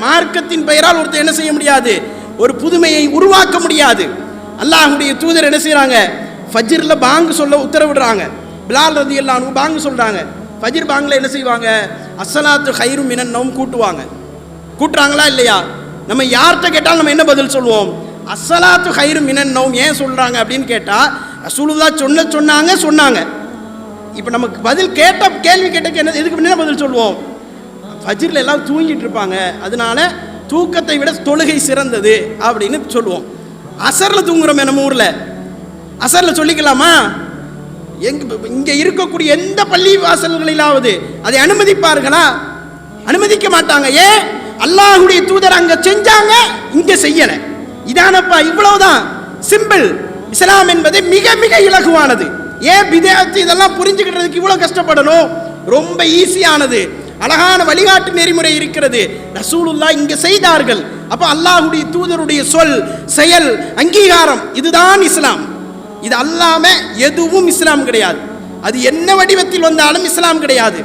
மார்க்கத்தின் பெயரால் ஒருத்தர் என்ன செய்ய முடியாது, ஒரு புதுமையை உருவாக்க முடியாது. அல்லாஹ்வுடைய தூதர் என்ன செய்யறாங்க, ஃபஜ்ர்ல பாங்கு சொல்ல உத்தரவிடுறாங்க. பிலால் ரலியல்லாஹு அன்ஹு பாங்கு சொல்றாங்க. ஃபஜ்ர் பாங்குல என்ன செய்வாங்க, அஸ்ஸலாத்து கைரும் மினன் நௌம் கூட்டுவாங்க. கூட்டுறாங்களா இல்லையா? நம்ம யார்கிட்ட கேட்டாலும் நம்ம என்ன பதில் சொல்லுவோம், அஸ்ஸலாத்து கைரும் மினன் நௌம். ஏன் சொல்றாங்க அப்படின்னு கேட்டா ரசூலுல்லாஹ் சொன்னாங்க. இப்போ நமக்கு பதில் கேள்வி கேட்ட என்ன எதுக்கு என்ன பதில் சொல்லுவோம், ஃபஜ்ர்ல எல்லாம் தூங்கிட்டு இருப்பாங்க, அதனால தூக்கத்தை விட தொழுகை சிறந்தது அப்படின்னு சொல்லுவோம். அசர்ல தூங்குறோமே நம்ம ஊர்ல, அசர்ல சொல்லிக்கலாமா? இங்க இருக்கக்கூடிய எந்த பள்ளி வாசல்களிலாவது அதை அனுமதிப்பார்களா? அனுமதிக்க மாட்டாங்க. ஏன்? அல்லாஹ்வுடைய தூதர் அங்க செஞ்சாங்க, இங்க செய்யல. இதானப்பா, இவ்வளவுதான் சிம்பிள். இஸ்லாம் என்பது மிக மிக இலகுவானது. ஏன் பிதஅத் இதெல்லாம் புரிஞ்சுக்கிறதுக்கு இவ்வளவு கஷ்டப்படணும்? ரொம்ப ஈஸியானது. அழகான வழிகாட்டு நெறிமுறை இருக்கிறது. ரசூலுல்லாஹ் இங்க செய்தார்கள். அப்ப அல்லாஹ்வுடைய தூதருடைய சொல், செயல், அங்கீகாரம், இதுதான் இஸ்லாம். இது அல்லாம எதுவும் இஸ்லாம் கிடையாது. அது என்ன வடிவத்தில் வந்தாலும் இஸ்லாம் கிடையாது.